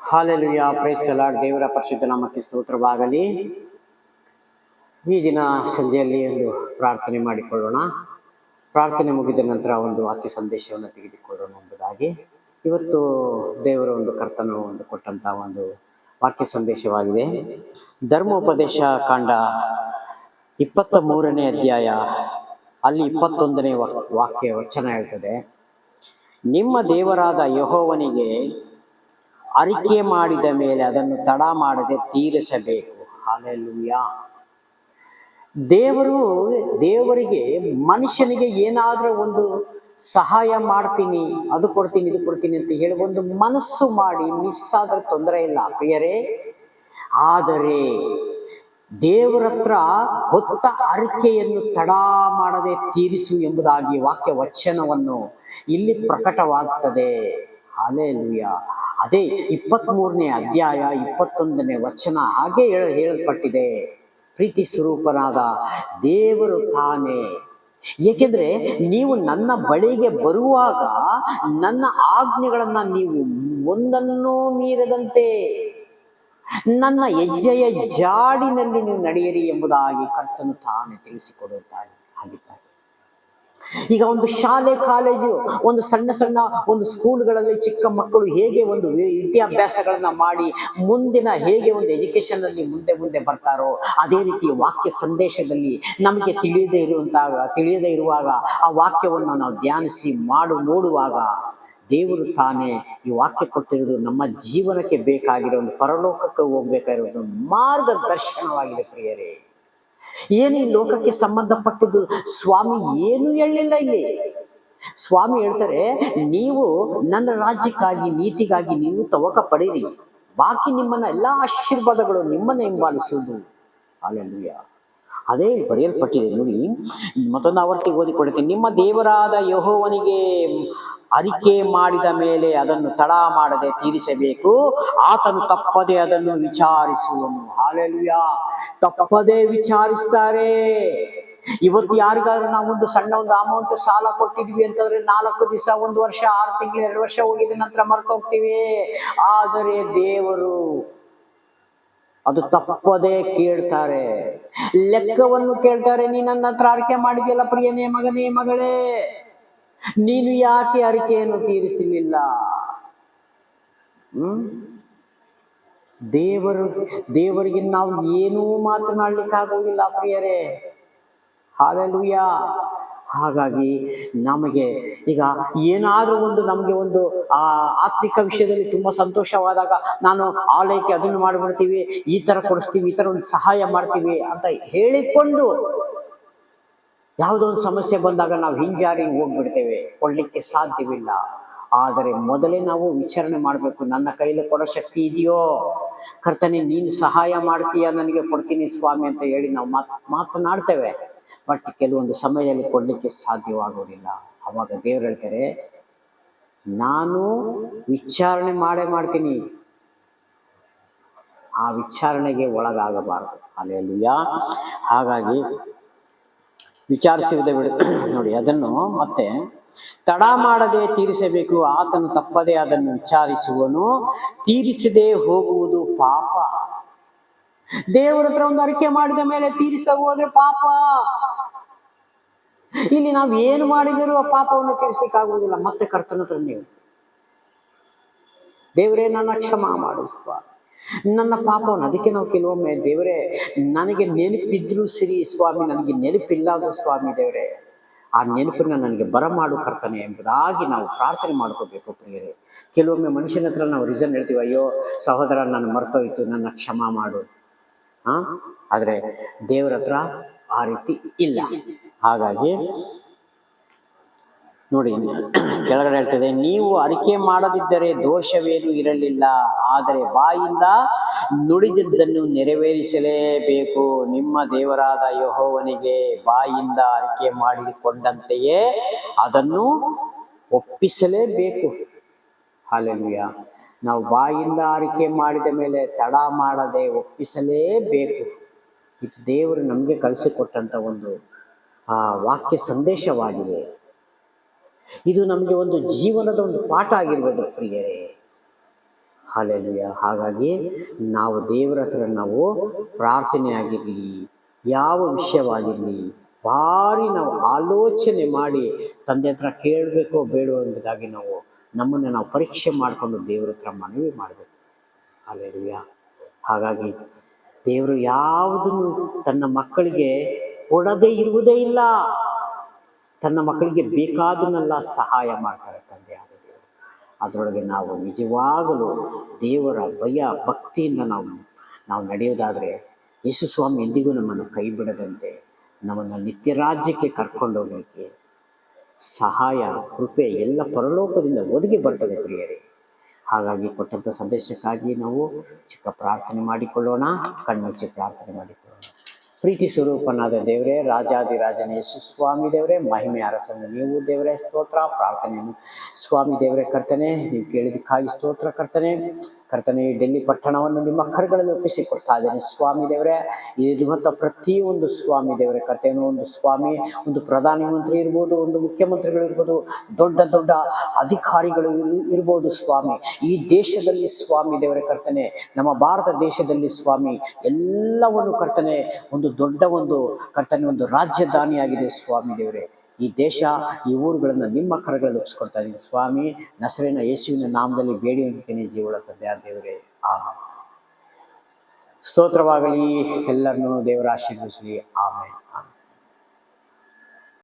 Hallelujah, price the lord. ದೇವರ ಪರಿಶುದ್ಧ ನಾಮಕ್ಕೆ ಸ್ತೋತ್ರವಾಗಲಿ. ಈ ದಿನ ಸಂಜೆಯಲ್ಲಿ ಒಂದು ಪ್ರಾರ್ಥನೆ ಮಾಡಿಕೊಳ್ಳೋಣ. ಪ್ರಾರ್ಥನೆ ಮುಗಿದ ನಂತರ ಒಂದು ವಾಕ್ಯ ಸಂದೇಶವನ್ನು ತೆಗೆದುಕೊಳ್ಳೋಣ ಎಂಬುದಾಗಿ ಇವತ್ತು ದೇವರ ಒಂದು ಕರ್ತನು ಒಂದು ಕೊಟ್ಟಂತಹ ಒಂದು ವಾಕ್ಯ ಸಂದೇಶವಾಗಿದೆ. ಧರ್ಮೋಪದೇಶ ಕಾಂಡ 23ನೇ ಅಧ್ಯಾಯ ಅಲ್ಲಿ 21ನೇ ವಾಕ್ಯ ವಚನ ಹೇಳ್ತದೆ, ನಿಮ್ಮ ದೇವರಾದ ಯೆಹೋವನಿಗೆ ಅರಿಕೆ ಮಾಡಿದ ಮೇಲೆ ಅದನ್ನು ತಡ ಮಾಡದೆ ತೀರಿಸಬೇಕು. ಹಲ್ಲೆಲೂಯಾ. ದೇವರಿಗೆ ಮನುಷ್ಯನಿಗೆ ಏನಾದರೂ ಒಂದು ಸಹಾಯ ಮಾಡ್ತೀನಿ, ಅದು ಕೊಡ್ತೀನಿ, ಇದು ಕೊಡ್ತೀನಿ ಅಂತ ಹೇಳಿ ಒಂದು ಮನಸ್ಸು ಮಾಡಿ ಮಿಸ್ ಆದ್ರೆ ತೊಂದರೆ ಇಲ್ಲ ಪ್ರಿಯರೇ. ಆದರೆ ದೇವರ ಹತ್ರ ಹೊತ್ತ ಅರಿಕೆಯನ್ನು ತಡ ಮಾಡದೆ ತೀರಿಸು ಎಂಬುದಾಗಿ ವಾಕ್ಯ ವಚನವನ್ನು ಇಲ್ಲಿ ಪ್ರಕಟವಾಗ್ತದೆ. ಹಲ್ಲೆಲೂಯಾ. ಅದೇ 23ನೇ ಅಧ್ಯಾಯ 21ನೇ ವಚನ ಹಾಗೆ ಹೇಳಲ್ಪಟ್ಟಿದೆ. ಪ್ರೀತಿ ಸ್ವರೂಪನಾದ ದೇವರು ತಾನೇ. ಏಕೆಂದ್ರೆ ನೀವು ನನ್ನ ಬಳಿಗೆ ಬರುವಾಗ ನನ್ನ ಆಜ್ಞೆಗಳನ್ನ ನೀವು ಒಂದನ್ನೂ ಮೀರದಂತೆ ನನ್ನ ಹೆಜ್ಜೆಯ ಜಾಡಿನಲ್ಲಿ ನೀವು ನಡೆಯಿರಿ ಎಂಬುದಾಗಿ ಕರ್ತನು ತಾನೇ ತಿಳಿಸಿಕೊಡುತ್ತಾರೆ ಆಗಿದ್ದಾರೆ. ಈಗ ಒಂದು ಶಾಲೆ, ಕಾಲೇಜು, ಒಂದು ಸಣ್ಣ ಸಣ್ಣ ಒಂದು ಸ್ಕೂಲ್ಗಳಲ್ಲಿ ಚಿಕ್ಕ ಮಕ್ಕಳು ಹೇಗೆ ಒಂದು ವಿದ್ಯಾಭ್ಯಾಸಗಳನ್ನ ಮಾಡಿ ಮುಂದಿನ ಹೇಗೆ ಒಂದು ಎಜುಕೇಶನ್ ಅಲ್ಲಿ ಮುಂದೆ ಬರ್ತಾರೋ, ಅದೇ ರೀತಿ ವಾಕ್ಯ ಸಂದೇಶದಲ್ಲಿ ನಮಗೆ ತಿಳಿಯದೇ ಇರುವಾಗ ಆ ವಾಕ್ಯವನ್ನು ನಾವು ಧ್ಯಾನಿಸಿ ನೋಡುವಾಗ ದೇವರು ತಾನೇ ಈ ವಾಕ್ಯ ಕೊಟ್ಟಿರೋದು ನಮ್ಮ ಜೀವನಕ್ಕೆ ಬೇಕಾಗಿರೋ ಒಂದು ಪರಲೋಕಕ್ಕೆ ಹೋಗ್ಬೇಕಾಗಿರೋ ಒಂದು ಮಾರ್ಗದರ್ಶನವಾಗಿದೆ ಪ್ರಿಯರೇ. ಏನು ಈ ಲೋಕಕ್ಕೆ ಸಂಬಂಧಪಟ್ಟದ್ದು ಸ್ವಾಮಿ ಏನು ಹೇಳಲಿಲ್ಲ ಇಲ್ಲಿ. ಸ್ವಾಮಿ ಹೇಳ್ತಾರೆ, ನೀವು ನನ್ನ ರಾಜ್ಯಕ್ಕಾಗಿ ನೀತಿಗಾಗಿ ನೀವು ತವಕ ಪಡೀರಿ, ಬಾಕಿ ನಿಮ್ಮನ್ನ ಎಲ್ಲಾ ಆಶೀರ್ವಾದಗಳು ನಿಮ್ಮನ್ನ ಹಿಂಬಾಲಿಸುವುದು. ಹಲ್ಲೆಲೂಯಾ. ಅದೇ ಬರೆಯಲ್ಪಟ್ಟಿದೆ ನೋಡಿ. ಮತ್ತೊಂದು ಆವರ್ತಿ ಓದಿಕೊಡುತ್ತೇನೆ. ನಿಮ್ಮ ದೇವರಾದ ಯೆಹೋವನಿಗೆ ಅರಿಕೆ ಮಾಡಿದ ಮೇಲೆ ಅದನ್ನು ತಡ ಮಾಡದೆ ತೀರಿಸಬೇಕು, ಆತನು ತಪ್ಪದೆ ಅದನ್ನು ವಿಚಾರಿಸುವನು. ಹಲ್ಲೆಲೂಯಾ. ತಪ್ಪದೆ ವಿಚಾರಿಸ್ತಾರೆ. ಇವತ್ತು ಯಾರಿಗಾದ್ರೂ ನಾವೊಂದು ಸಣ್ಣ ಒಂದು ಅಮೌಂಟ್ ಸಾಲ ಕೊಟ್ಟಿದ್ವಿ ಅಂತಂದ್ರೆ 4 ದಿವಸ, 1 ವರ್ಷ, 6 ತಿಂಗಳು, 2 ವರ್ಷ ಹೋಗಿದ ನಂತರ ಮರ್ತು ಹೋಗ್ತೀವಿ. ಆದರೆ ದೇವರು ಅದು ತಪ್ಪದೆ ಕೇಳ್ತಾರೆ, ಲೆಕ್ಕವನ್ನು ಕೇಳ್ತಾರೆ. ನೀ ನನ್ನ ಹತ್ರ ಅರಿಕೆ ಮಾಡಿದ್ಯಲ್ಲ ಪ್ರಿಯನೇ, ಮಗನೇ, ಮಗಳೇ, ನೀನು ಯಾಕೆ ಅರಿಕೆಯನ್ನು ತೀರಿಸಲಿಲ್ಲ? ದೇವರಿಗೆ ನಾವು ಏನೂ ಮಾತನಾಡ್ಲಿಕ್ಕಾಗುವುದಿಲ್ಲ ಪ್ರಿಯರೇ. ಹಲ್ಲೆಲೂಯಾ. ಹಾಗಾಗಿ ನಮಗೆ ಈಗ ಏನಾದ್ರೂ ಒಂದು ನಮಗೆ ಒಂದು ಆತ್ಮಿಕ ವಿಷಯದಲ್ಲಿ ತುಂಬಾ ಸಂತೋಷವಾದಾಗ ನಾನು ಆಲಯಕ್ಕೆ ಅದನ್ನು ಮಾಡಿಬಿಡ್ತೀವಿ, ಈ ತರ ಕೊಡಿಸ್ತೀವಿ, ಈ ತರ ಒಂದು ಸಹಾಯ ಮಾಡ್ತೀವಿ ಅಂತ ಹೇಳಿಕೊಂಡು ಯಾವುದೋ ಒಂದು ಸಮಸ್ಯೆ ಬಂದಾಗ ನಾವು ಹಿಂಜಾರಿ ಹೋಗ್ಬಿಡ್ತೇವೆ, ಕೊಡ್ಲಿಕ್ಕೆ ಸಾಧ್ಯವಿಲ್ಲ. ಆದರೆ ಮೊದಲೇ ನಾವು ವಿಚಾರಣೆ ಮಾಡಬೇಕು, ನನ್ನ ಕೈಲಿ ಕೊಡೋ ಶಕ್ತಿ ಇದೆಯೋ? ಕರ್ತನೇ ನೀನು ಸಹಾಯ ಮಾಡ್ತೀಯ, ನನಗೆ ಕೊಡ್ತೀನಿ ಸ್ವಾಮಿ ಅಂತ ಹೇಳಿ ನಾವು ಮಾತನಾಡ್ತೇವೆ. ಬಟ್ ಕೆಲವೊಂದು ಸಮಯದಲ್ಲಿ ಕೊಡ್ಲಿಕ್ಕೆ ಸಾಧ್ಯವಾಗೋದಿಲ್ಲ. ಅವಾಗ ದೇವ್ರು ಹೇಳ್ತಾರೆ, ನಾನು ವಿಚಾರಣೆ ಮಾಡ್ತೀನಿ, ಆ ವಿಚಾರಣೆಗೆ ಒಳಗಾಗಬಾರದು. ಹಲ್ಲೆಲೂಯಾ. ಹಾಗಾಗಿ ವಿಚಾರಿಸುವುದೇ ನೋಡಿ, ಅದನ್ನು ಮತ್ತೆ ತಡ ಮಾಡದೆ ತೀರಿಸಬೇಕು, ಆತನು ತಪ್ಪದೆ ಅದನ್ನು ವಿಚಾರಿಸುವನು, ತೀರಿಸದೆ ಹೋಗುವುದು ಪಾಪ. ದೇವರ ಹತ್ರ ಒಂದು ಅರಿಕೆ ಮಾಡಿದ ಮೇಲೆ ತೀರಿಸ ಹೋದ್ರೆ ಪಾಪ. ಇಲ್ಲಿ ನಾವು ಏನು ಮಾಡಿದರೂ ಆ ಪಾಪವನ್ನು ತೀರಿಸಲಿಕ್ಕಾಗುವುದಿಲ್ಲ. ಮತ್ತೆ ಕರ್ತನ ಹತ್ರ ನೀವು, ದೇವರೇ ನನ್ನ ಕ್ಷಮಾ ಮಾಡಿಸುವ ನನ್ನ ಪಾಪವನ್ನು. ಅದಕ್ಕೆ ನಾವು ಕೆಲವೊಮ್ಮೆ, ದೇವರೇ ನನಗೆ ನೆನಪಿದ್ರು ಸರಿ ಸ್ವಾಮಿ, ನನಗೆ ನೆನಪಿಲ್ಲ ಸ್ವಾಮಿ, ದೇವರೇ ಆ ನೆನಪನ್ನ ನನಗೆ ಬರಮಾಡು ಕರ್ತನೆ ಎಂಬುದಾಗಿ ನಾವು ಪ್ರಾರ್ಥನೆ ಮಾಡ್ಕೋಬೇಕು ಪ್ರಿಯರೇ. ಕೆಲವೊಮ್ಮೆ ಮನುಷ್ಯನ ಹತ್ರ ನಾವು ರೀಸನ್ ಹೇಳ್ತೀವಿ, ಅಯ್ಯೋ ಸಹೋದರ ನಾನು ಮರ್ತೋಯ್ತು, ನನ್ನ ಕ್ಷಮಾ ಮಾಡು. ಆದ್ರೆ ದೇವರ ಹತ್ರ ಆ ರೀತಿ ಇಲ್ಲ. ಹಾಗಾಗಿ ನೋಡಿ, ಕೆಳಗಡೆ ಹೇಳ್ತದೆ, ನೀವು ಅರಿಕೆ ಮಾಡದಿದ್ದರೆ ದೋಷವೇನು ಇರಲಿಲ್ಲ, ಆದರೆ ಬಾಯಿಂದ ನುಡಿದಿದ್ದನ್ನು ನೆರವೇರಿಸಲೇಬೇಕು. ನಿಮ್ಮ ದೇವರಾದ ಯೆಹೋವನಿಗೆ ಬಾಯಿಂದ ಅರಿಕೆ ಮಾಡಿಕೊಂಡಂತೆಯೇ ಅದನ್ನು ಒಪ್ಪಿಸಲೇಬೇಕು. ಹಲ್ಲೆಲೂಯಾ. ನಾವು ಬಾಯಿಂದ ಅರಿಕೆ ಮಾಡಿದ ಮೇಲೆ ತಡ ಮಾಡದೆ ಒಪ್ಪಿಸಲೇಬೇಕು. ಇದು ದೇವರು ನಮಗೆ ಕಲಿಸಿಕೊಟ್ಟಂತ ಒಂದು ವಾಕ್ಯ ಸಂದೇಶವಾಗಿದೆ. ಇದು ನಮಗೆ ಒಂದು ಜೀವನದ ಒಂದು ಪಾಠ ಆಗಿರ್ಬೋದು ಪ್ರಿಯರೇ. ಹಾಲೆಲೂಯ. ಹಾಗಾಗಿ ನಾವು ದೇವರ ಹತ್ರ ನಾವು ಪ್ರಾರ್ಥನೆ ಆಗಿರಲಿ, ಯಾವ ವಿಷಯವಾಗಿರಲಿ ಭಾರಿ ನಾವು ಆಲೋಚನೆ ಮಾಡಿ ತಂದೆ ಹತ್ರ ಕೇಳಬೇಕೋ ಬೇಡೋ ಎಂಬುದಾಗಿ ನಾವು ನಮ್ಮನ್ನು ನಾವು ಪರೀಕ್ಷೆ ಮಾಡಿಕೊಂಡು ದೇವರ ಹತ್ರ ಮನವಿ ಮಾಡಬೇಕು. ಹಾಲೆಲೂಯ. ಹಾಗಾಗಿ ದೇವರು ಯಾವುದನ್ನು ತನ್ನ ಮಕ್ಕಳಿಗೆ ಕೊಡದೇ ಇರುವುದೇ ಇಲ್ಲ. ತನ್ನ ಮಕ್ಕಳಿಗೆ ಬೇಕಾದನ್ನೆಲ್ಲ ಸಹಾಯ ಮಾಡ್ತಾರೆ ತಂದೆ ಆದ ದೇವರು. ಅದರೊಳಗೆ ನಾವು ನಿಜವಾಗಲೂ ದೇವರ ಭಯ ಭಕ್ತಿಯಿಂದ ನಾವು ನಡೆಯೋದಾದರೆ ಯೇಸು ಸ್ವಾಮಿ ಎಂದಿಗೂ ನಮ್ಮನ್ನು ಕೈ ಬಿಡದಂತೆ ನಮ್ಮನ್ನು ನಿತ್ಯ ರಾಜ್ಯಕ್ಕೆ ಕರ್ಕೊಂಡೋಗಲಿಕ್ಕೆ ಸಹಾಯ ಕೃಪೆ ಎಲ್ಲ ಪರಲೋಕದಿಂದ ಒದಗಿ ಬರ್ತದೆ ಪ್ರಿಯರೇ. ಹಾಗಾಗಿ ಕೊಟ್ಟಂಥ ಸಂದೇಶಕ್ಕಾಗಿ ನಾವು ಚಿಕ್ಕ ಪ್ರಾರ್ಥನೆ ಮಾಡಿಕೊಳ್ಳೋಣ. ಕಣ್ಮುಚ್ಚಿ ಪ್ರಾರ್ಥನೆ ಮಾಡಿಕೊಳ್ಳೋಣ. ಪ್ರೀತಿ ಸ್ವರೂಪನಾದ ದೇವರೇ, ರಾಜಾದಿರಾಜನೇ ಯೇಸು ಸ್ವಾಮಿ ದೇವರೇ, ಮಹಿಮೆ ಅರಸನ್ನು ನೀವು ದೇವರೇ, ಸ್ತೋತ್ರ. ಪ್ರಾರ್ಥನೆಯನ್ನು ಸ್ವಾಮಿ ದೇವರೇ ಕರ್ತನೆ ನೀವು ಕೇಳಿದಕ್ಕಾಗಿ ಸ್ತೋತ್ರ ಕರ್ತನೆ. ಕರ್ತನೆ ಈ ಡೆಲ್ಲಿ ಪಟ್ಟಣವನ್ನು ನಿಮ್ಮ ಕರಗಳಲ್ಲಿ ಒಪ್ಪಿಸಿಕೊಡ್ತಾ ಇದ್ದೇನೆ ಸ್ವಾಮಿ ದೇವರೇ. ಇರುವಂಥ ಪ್ರತಿಯೊಂದು ಸ್ವಾಮಿ ದೇವರೇ ಕರ್ತೇನೋ ಒಂದು ಸ್ವಾಮಿ, ಒಂದು ಪ್ರಧಾನಮಂತ್ರಿ ಇರ್ಬೋದು, ಒಂದು ಮುಖ್ಯಮಂತ್ರಿಗಳು ಇರ್ಬೋದು, ದೊಡ್ಡ ದೊಡ್ಡ ಅಧಿಕಾರಿಗಳು ಇರ್ಬೋದು ಸ್ವಾಮಿ. ಈ ದೇಶದಲ್ಲಿ ಸ್ವಾಮಿ ದೇವರೇ ಕರ್ತನೆ, ನಮ್ಮ ಭಾರತ ದೇಶದಲ್ಲಿ ಸ್ವಾಮಿ ಎಲ್ಲವನ್ನು ಕರ್ತನೆ ಒಂದು ದೊಡ್ಡ ಕರ್ತನೆ ಒಂದು ರಾಜಧಾನಿಯಾಗಿದೆ ಸ್ವಾಮಿ ದೇವರೇ. ಈ ದೇಶ ಈ ಊರುಗಳನ್ನು ನಿಮ್ಮ ಕರಗಳಲ್ಲಿ ಒಪ್ಪಿಸ್ಕೊಡ್ತಾ ಇದ್ದೀನಿ ಸ್ವಾಮಿ. ನಸರೇನ ಯೇಸುವಿನ ನಾಮದಲ್ಲಿ ಬೇಡಿ ಹೊಂದುತ್ತೇನೆ ಜೀವಳ ತಂದೆ ದೇವರೇ. ಸ್ತೋತ್ರವಾಗಲಿ. ಎಲ್ಲರನ್ನೂ ದೇವರ ಆಶೀರ್ವದಿಸಲಿ. ಆಮೆನ್.